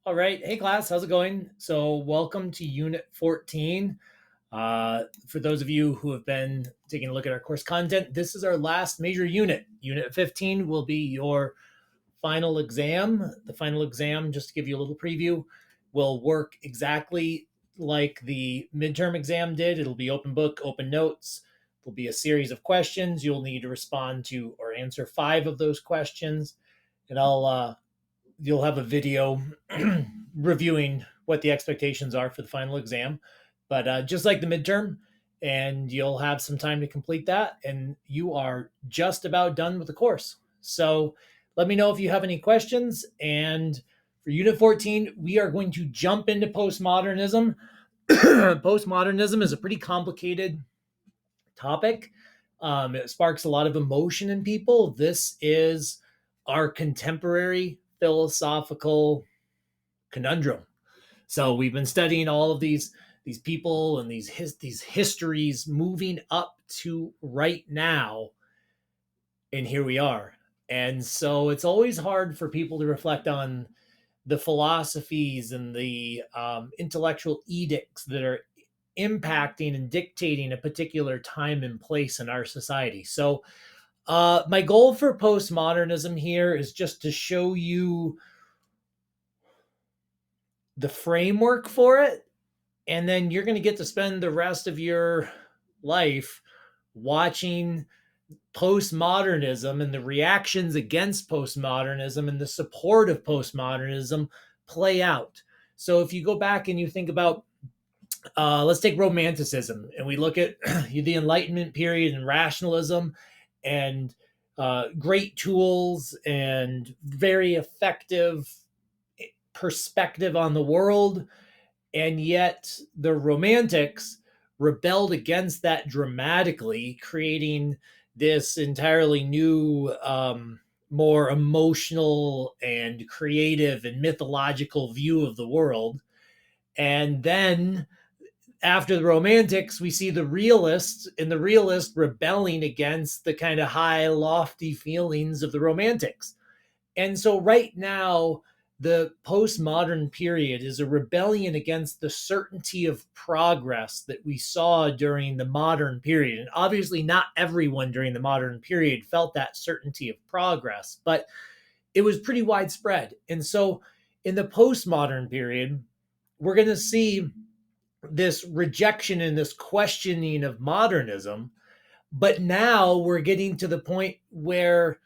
All right. Hey, class. How's it going? So, welcome to Unit 14. For those of you who have been taking a look at our course content, this is our last major unit. Unit 15 will be your final exam. The final exam, just to give you a little preview, will work exactly like the midterm exam did. It'll be open book, open notes. There'll be a series of questions. You'll need to respond to or answer 5 of those questions. And you'll have a video reviewing what the expectations are for the final exam. But just like the midterm, and you'll have some time to complete that, and you are just about done with the course. So let me know if you have any questions. And for Unit 14, we are going to jump into postmodernism. Postmodernism is a pretty complicated topic. It sparks a lot of emotion in people. This is our contemporary philosophical conundrum. So we've been studying all of these people and these histories moving up to right now, and here we are. And so it's always hard for people to reflect on the philosophies and the intellectual edicts that are impacting and dictating a particular time and place in our society. So my goal for postmodernism here is just to show you the framework for it, and then you're going to get to spend the rest of your life watching postmodernism and the reactions against postmodernism and the support of postmodernism play out. So if you go back and you think about, let's take Romanticism, and we look at the Enlightenment period and rationalism and great tools and very effective perspective on the world. And yet the Romantics rebelled against that dramatically, creating this entirely new, more emotional and creative and mythological view of the world. And then after the Romantics, we see the realists, and the realists rebelling against the kind of high, lofty feelings of the Romantics. And so, right now, the postmodern period is a rebellion against the certainty of progress that we saw during the modern period. And obviously, not everyone during the modern period felt that certainty of progress, but it was pretty widespread. And so, in the postmodern period, we're going to see this rejection and this questioning of modernism. But now we're getting to the point where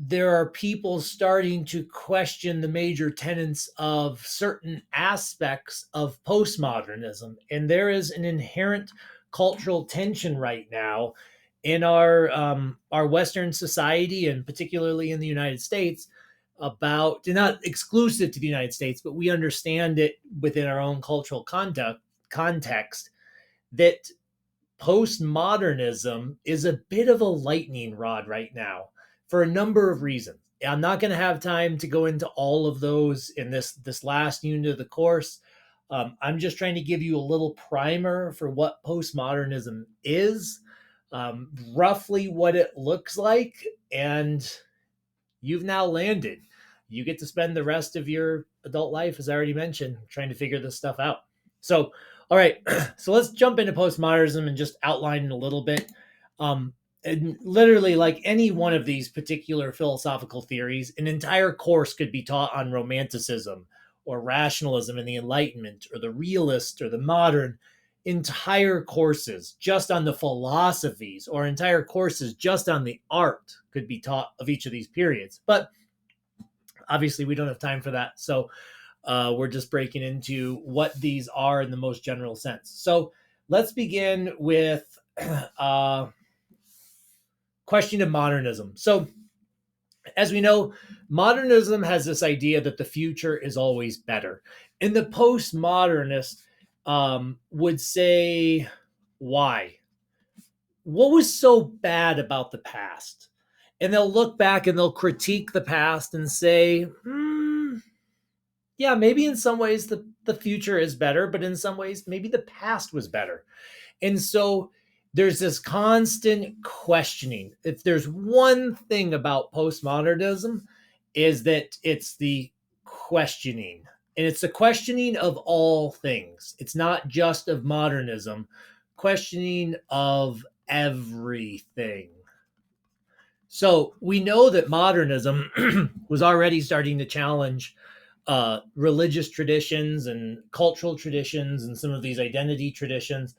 there are people starting to question the major tenets of certain aspects of postmodernism. And there is an inherent cultural tension right now in our Western society, and particularly in the United States, about, not exclusive to the United States, but we understand it within our own cultural context, that postmodernism is a bit of a lightning rod right now for a number of reasons. I'm not going to have time to go into all of those in this last unit of the course. I'm just trying to give you a little primer for what postmodernism is, roughly what it looks like, and you've now landed. You get to spend the rest of your adult life, as I already mentioned, trying to figure this stuff out. So, all right, so let's jump into postmodernism and just outline it a little bit. And literally, like any one of these particular philosophical theories, an entire course could be taught on Romanticism or rationalism and the Enlightenment or the realist or the modern. Entire courses just on the philosophies, or entire courses just on the art, could be taught of each of these periods. But obviously, we don't have time for that. So we're just breaking into what these are in the most general sense. So let's begin with question of modernism. So, as we know, modernism has this idea that the future is always better. And the postmodernist would say, why? What was so bad about the past? And they'll look back and they'll critique the past and say, yeah, maybe in some ways the future is better, but in some ways, maybe the past was better. And so there's this constant questioning. If there's one thing about postmodernism, is that it's the questioning. And it's the questioning of all things. It's not just of modernism, questioning of everything. So we know that modernism was already starting to challenge religious traditions and cultural traditions and some of these identity traditions.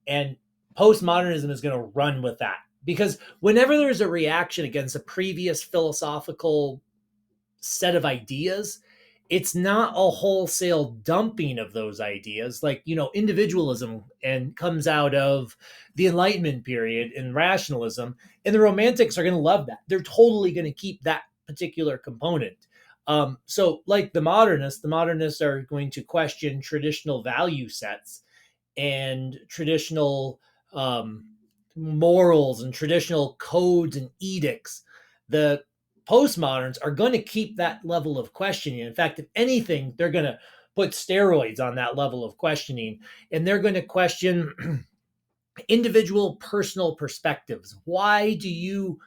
And postmodernism is going to run with that. Because whenever there's a reaction against a previous philosophical set of ideas, it's not a wholesale dumping of those ideas. Like, individualism and comes out of the Enlightenment period and rationalism, and the Romantics are going to love that. They're totally going to keep that particular component. So, like the modernists are going to question traditional value sets and traditional um, morals and traditional codes and edicts. The postmoderns are going to keep that level of questioning. In fact, if anything, they're going to put steroids on that level of questioning, and they're going to question individual personal perspectives. Why do you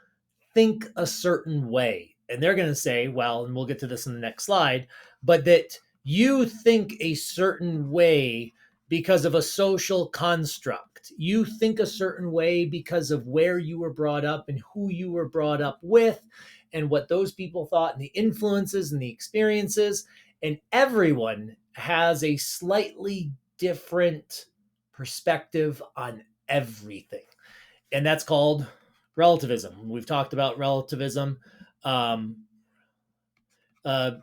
think a certain way? And they're going to say, well, and we'll get to this in the next slide, but that you think a certain way because of a social construct. You think a certain way because of where you were brought up and who you were brought up with and what those people thought and the influences and the experiences. And everyone has a slightly different perspective on everything, and that's called relativism. We've talked about relativism um,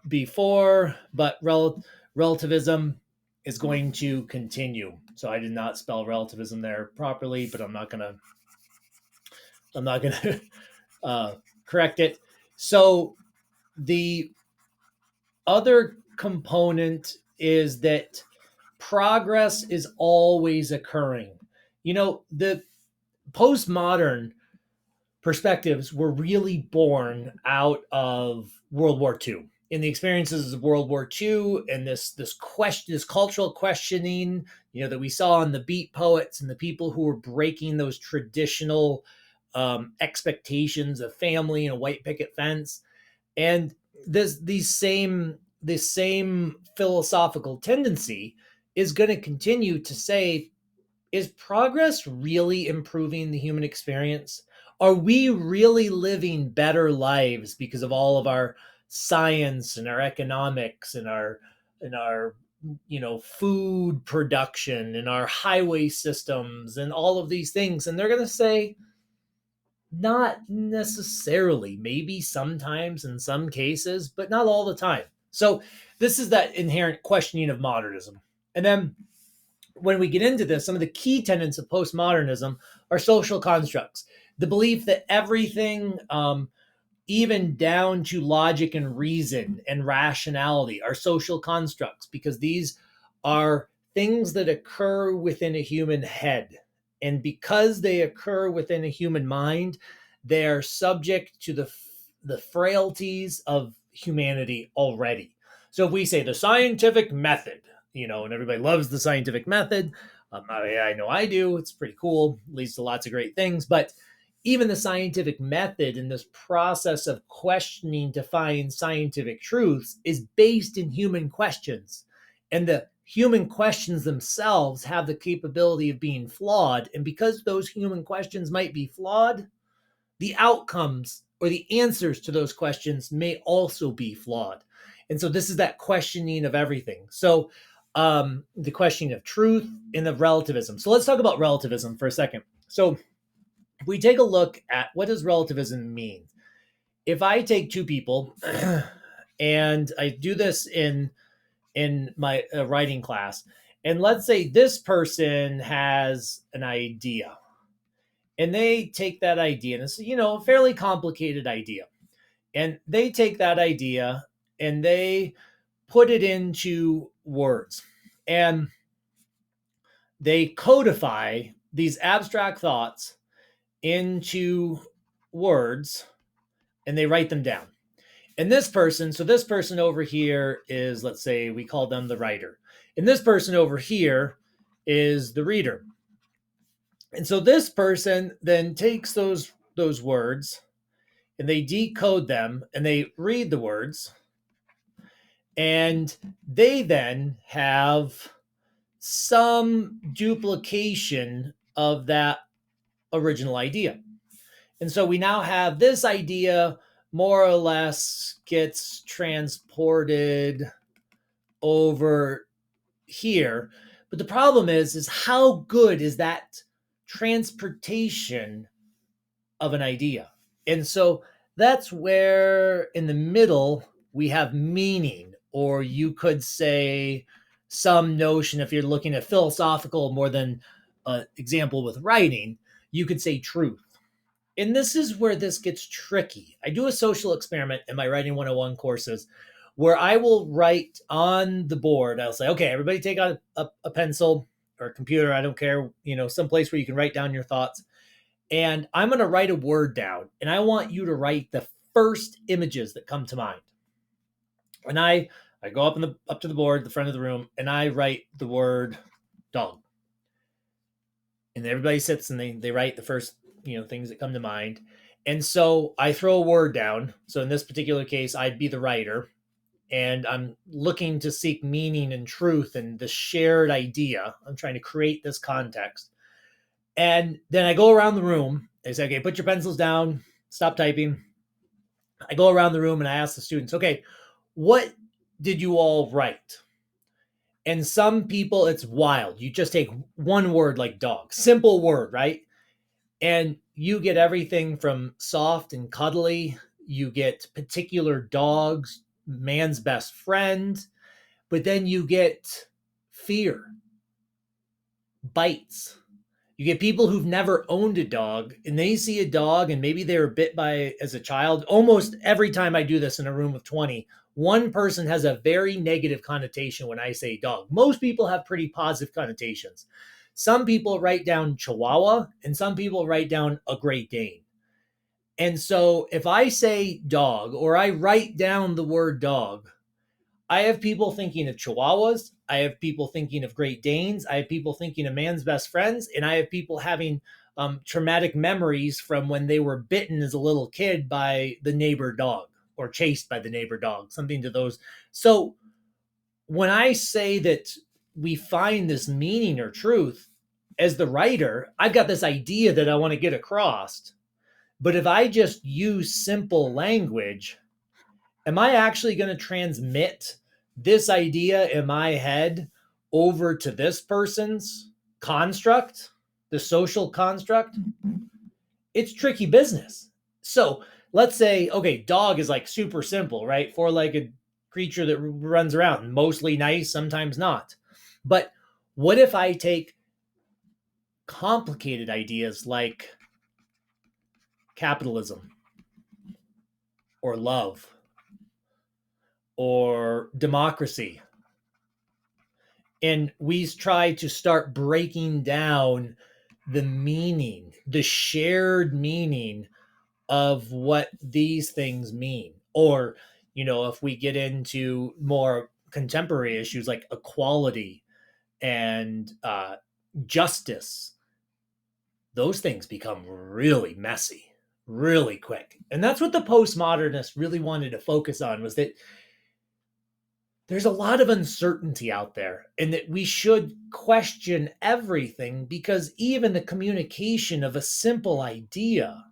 before, but relativism is going to continue. So I did not spell relativism there properly, but I'm not gonna correct it. So the other component is that progress is always occurring. The postmodern perspectives were really born out of World War II. In the experiences of World War II and this cultural questioning, that we saw in the beat poets and the people who were breaking those traditional expectations of family and a white picket fence, and this same philosophical tendency is going to continue to say, is progress really improving the human experience? Are we really living better lives because of all of our science and our economics and our food production and our highway systems and all of these things? And they're going to say, not necessarily, maybe sometimes in some cases, but not all the time. So this is that inherent questioning of modernism. And then when we get into this, some of the key tenets of postmodernism are social constructs. The belief that everything, even down to logic and reason and rationality, are social constructs because these are things that occur within a human head. And because they occur within a human mind, they are subject to the frailties of humanity already. So if we say the scientific method, and everybody loves the scientific method, I know I do. It's pretty cool, leads to lots of great things. But even the scientific method and this process of questioning to find scientific truths is based in human questions. And the human questions themselves have the capability of being flawed. And because those human questions might be flawed, the outcomes or the answers to those questions may also be flawed. And so this is that questioning of everything. So the questioning of truth and of relativism. So let's talk about relativism for a second. So if we take a look at what does relativism mean? If I take two people and I do this in my writing class, and let's say this person has an idea, and they take that idea, and it's a fairly complicated idea, and they take that idea and they put it into words, and they codify these abstract thoughts into words, and they write them down. And this person over here is, let's say we call them the writer. And this person over here is the reader. And so this person then takes those words and they decode them and they read the words And they then have some duplication of that original idea. And so we now have this idea more or less gets transported over here. But the problem is how good is that transportation of an idea? And so that's where in the middle we have meaning, or you could say some notion, if you're looking at philosophical more than an example with writing, you could say truth. And this is where this gets tricky. I do a social experiment in my Writing 101 courses where I will write on the board. I'll say, okay, everybody take out a pencil or a computer. I don't care, some place where you can write down your thoughts. And I'm going to write a word down. And I want you to write the first images that come to mind. And I go up to the board, the front of the room, and I write the word dog. And everybody sits and they write the first things that come to mind. And so I throw a word down. So in this particular case, I'd be the writer, and I'm looking to seek meaning and truth and the shared idea. I'm trying to create this context. And then I go around the room. I say, okay, put your pencils down, stop typing. I go around the room and I ask the students, okay, what did you all write? And some people, it's wild. You just take one word like dog, simple word, right? And you get everything from soft and cuddly. You get particular dogs, man's best friend, but then you get fear, bites. You get people who've never owned a dog and they see a dog and maybe they were bit by as a child. Almost every time I do this in a room of 20, one person has a very negative connotation when I say dog. Most people have pretty positive connotations. Some people write down Chihuahua and some people write down a Great Dane. And so if I say dog or I write down the word dog, I have people thinking of Chihuahuas. I have people thinking of Great Danes. I have people thinking of man's best friends. And I have people having traumatic memories from when they were bitten as a little kid by the neighbor dog or chased by the neighbor dog, something to those. So when I say that we find this meaning or truth, as the writer, I've got this idea that I want to get across. But if I just use simple language, am I actually going to transmit this idea in my head over to this person's construct, the social construct? It's tricky business. So let's say, okay, dog is like super simple, right? Four-legged creature that runs around, mostly nice, sometimes not. But what if I take complicated ideas like capitalism or love or democracy, and we try to start breaking down the meaning, the shared meaning of what these things mean? Or, if we get into more contemporary issues like equality and justice, those things become really messy really quick. And that's what the postmodernists really wanted to focus on, was that there's a lot of uncertainty out there and that we should question everything, because even the communication of a simple idea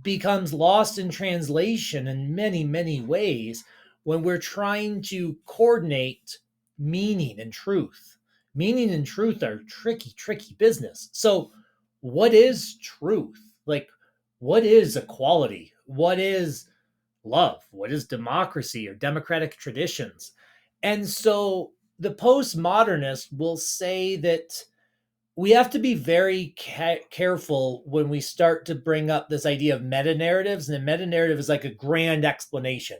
becomes lost in translation in many, many ways when we're trying to coordinate meaning and truth. Meaning and truth are tricky, tricky business. So, what is truth? Like, what is equality? What is love? What is democracy or democratic traditions? And so the postmodernists will say that we have to be very careful when we start to bring up this idea of meta narratives. And a meta narrative is like a grand explanation.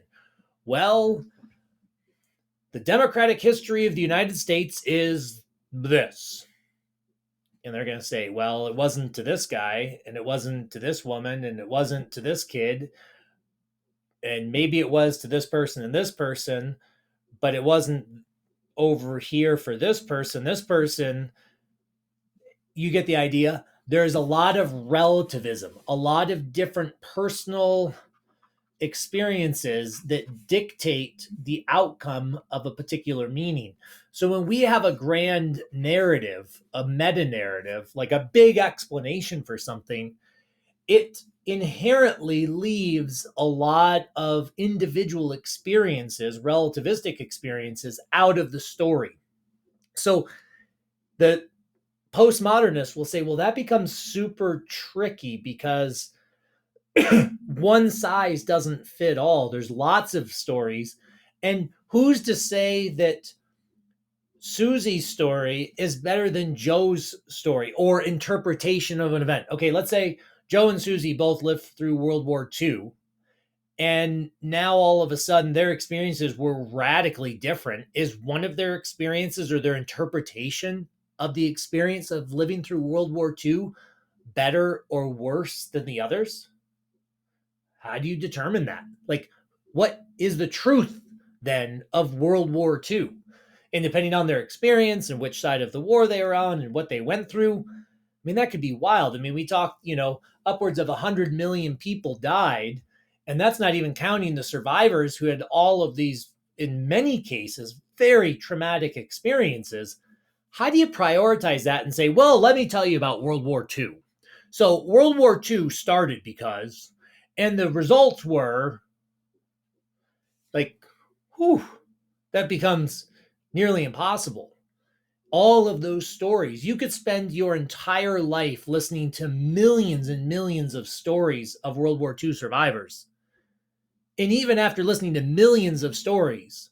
Well, the democratic history of the United States is this. And they're going to say, well, it wasn't to this guy, and it wasn't to this woman, and it wasn't to this kid, and maybe it was to this person and this person, but it wasn't over here for this person. This person, you get the idea. There's a lot of relativism, a lot of different personal experiences that dictate the outcome of a particular meaning. So when we have a grand narrative, a meta narrative, like a big explanation for something, it inherently leaves a lot of individual experiences, relativistic experiences, out of the story. So the postmodernists will say, well, that becomes super tricky because one size doesn't fit all. There's lots of stories. And who's to say that Susie's story is better than Joe's story or interpretation of an event? Okay, let's say Joe and Susie both lived through World War II, and now all of a sudden their experiences were radically different. Is one of their experiences or their interpretation of the experience of living through World War II better or worse than the others? How do you determine that? Like, what is the truth then of World War II? And depending on their experience and which side of the war they were on and what they went through, I mean, that could be wild. I mean, we talk, upwards of 100 million people died, and that's not even counting the survivors who had all of these, in many cases, very traumatic experiences. How do you prioritize that and say, well, let me tell you about World War II? So, World War II started because, and the results were like, whew, that becomes nearly impossible. All of those stories, you could spend your entire life listening to millions and millions of stories of World War II survivors. And even after listening to millions of stories,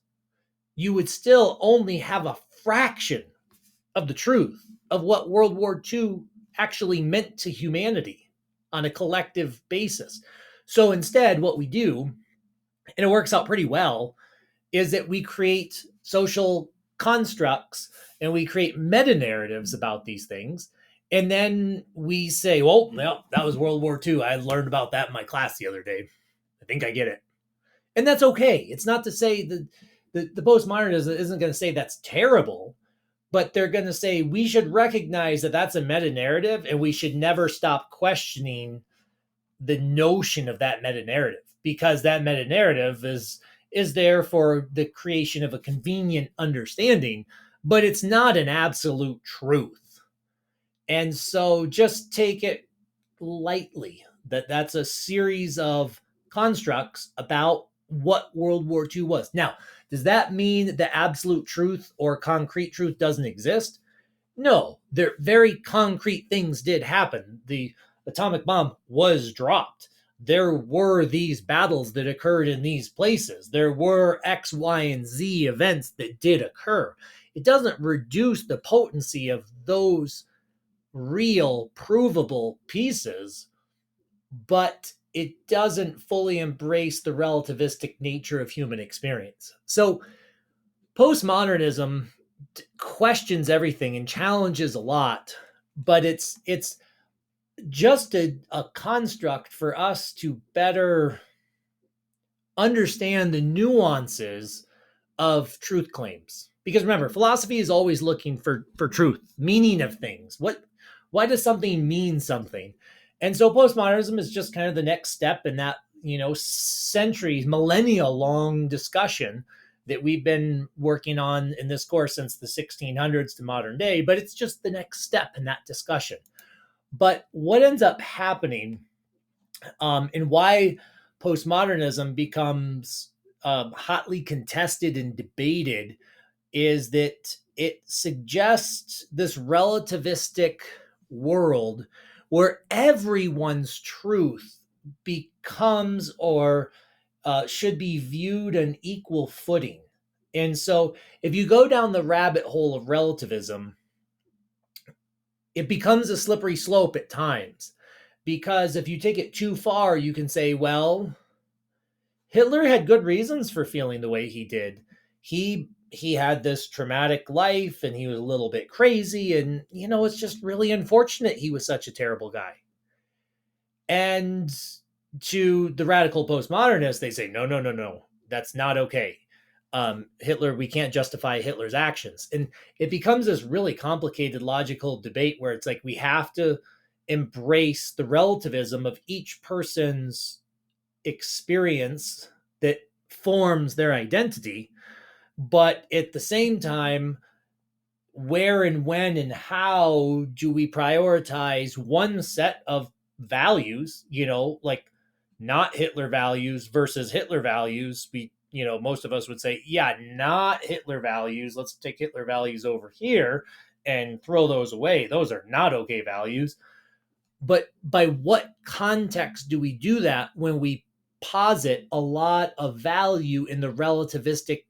you would still only have a fraction of the truth of what World War II actually meant to humanity on a collective basis. So instead, what we do, and it works out pretty well, is that we create social constructs and we create meta narratives about these things. And then we say, well, no, that was World War II. I learned about that in my class the other day. I think I get it. And that's okay. It's not to say that the postmodernism isn't going to say that's terrible, but they're going to say we should recognize that that's a meta narrative and we should never stop questioning the notion of that meta narrative, because that meta narrative is there for the creation of a convenient understanding, but it's not an absolute truth. And so just take it lightly that that's a series of constructs about what World War II was. Now, does that mean that the absolute truth or concrete truth doesn't exist? No, there very concrete things did happen. The atomic bomb was dropped. There were these battles that occurred in these places. There were X, Y, and Z events that did occur. It doesn't reduce the potency of those real, provable pieces, but it doesn't fully embrace the relativistic nature of human experience. So, postmodernism questions everything and challenges a lot, but it's just a construct for us to better understand the nuances of truth claims. Because remember, philosophy is always looking for truth, meaning of things. Why does something mean something? And so postmodernism is just kind of the next step in that, centuries, millennia long discussion that we've been working on in this course since the 1600s to modern day, but it's just the next step in that discussion. But what ends up happening, and why postmodernism becomes hotly contested and debated, is that it suggests this relativistic world where everyone's truth becomes or should be viewed on equal footing. And so if you go down the rabbit hole of relativism, it becomes a slippery slope at times. Because if you take it too far, you can say, well, Hitler had good reasons for feeling the way he did. He had this traumatic life and he was a little bit crazy, and it's just really unfortunate he was such a terrible guy. And to the radical postmodernists, they say, no, no, no, no, that's not okay. Hitler, we can't justify Hitler's actions. And it becomes this really complicated logical debate where it's like we have to embrace the relativism of each person's experience that forms their identity. But at the same time, where and when and how do we prioritize one set of values, like not Hitler values versus Hitler values? Most of us would say, yeah, not Hitler values. Let's take Hitler values over here and throw those away. Those are not okay values. But by what context do we do that when we posit a lot of value in the relativistic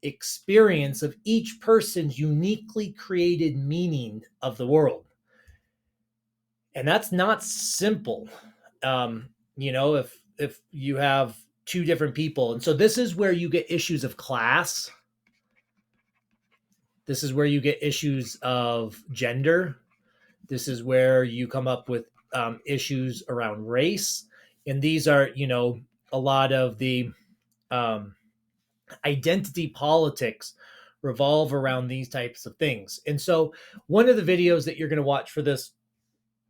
experience of each person's uniquely created meaning of the world? And that's not simple. If you have two different people, and so this is where you get issues of class, this is where you get issues of gender, this is where you come up with issues around race, and these are a lot of the um, identity politics revolve around these types of things. And so one of the videos that you're going to watch for this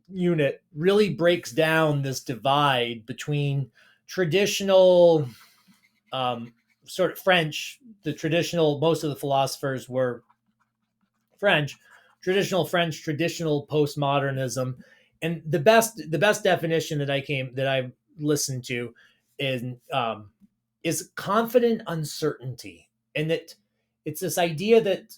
unit really breaks down this divide between traditional sort of French, the traditional, most of the philosophers were French, traditional postmodernism. And the best definition that I listened to is confident uncertainty. And that it's this idea that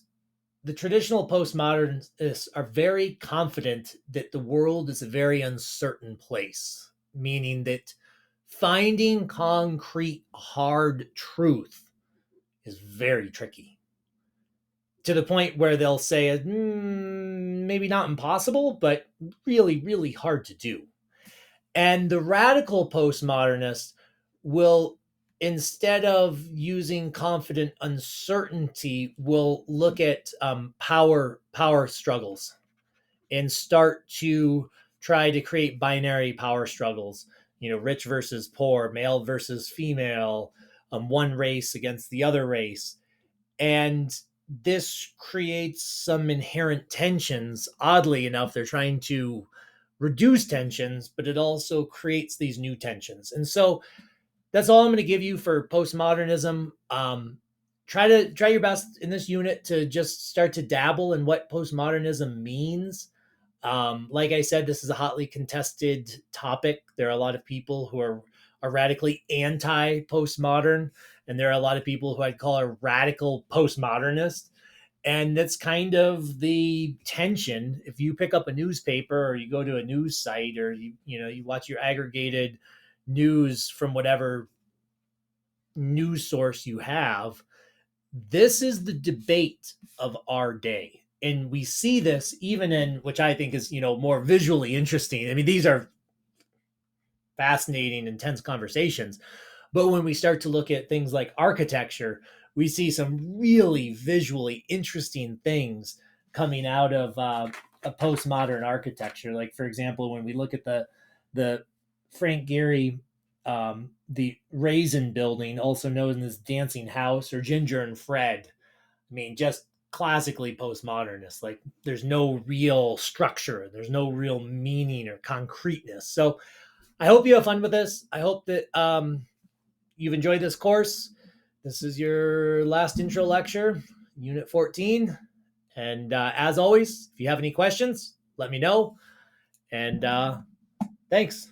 the traditional postmodernists are very confident that the world is a very uncertain place, meaning that finding concrete, hard truth is very tricky, to the point where they'll say, maybe not impossible, but really, really hard to do. And the radical postmodernists will, instead of using confident uncertainty, will look at power struggles and start to try to create binary power struggles. Rich versus poor, male versus female, one race against the other race, and this creates some inherent tensions. Oddly enough, they're trying to reduce tensions, but it also creates these new tensions. And so that's all I'm going to give you for postmodernism. Try your best in this unit to just start to dabble in what postmodernism means. Like I said, this is a hotly contested topic. There are a lot of people who are radically anti-postmodern, and there are a lot of people who I'd call a radical postmodernist. And that's kind of the tension. If you pick up a newspaper or you go to a news site, or you watch your aggregated news from whatever news source you have, this is the debate of our day. And we see this even in, which I think is more visually interesting. I mean, these are fascinating, intense conversations. But when we start to look at things like architecture, we see some really visually interesting things coming out of a postmodern architecture. Like, for example, when we look at the Frank Gehry, the Raisin Building, also known as Dancing House or Ginger and Fred. I mean, just classically postmodernist. Like, there's no real structure, there's no real meaning or concreteness. So I hope you have fun with this. I hope that you've enjoyed this course. This is your last intro lecture, Unit 14. And as always, if you have any questions, let me know. And thanks.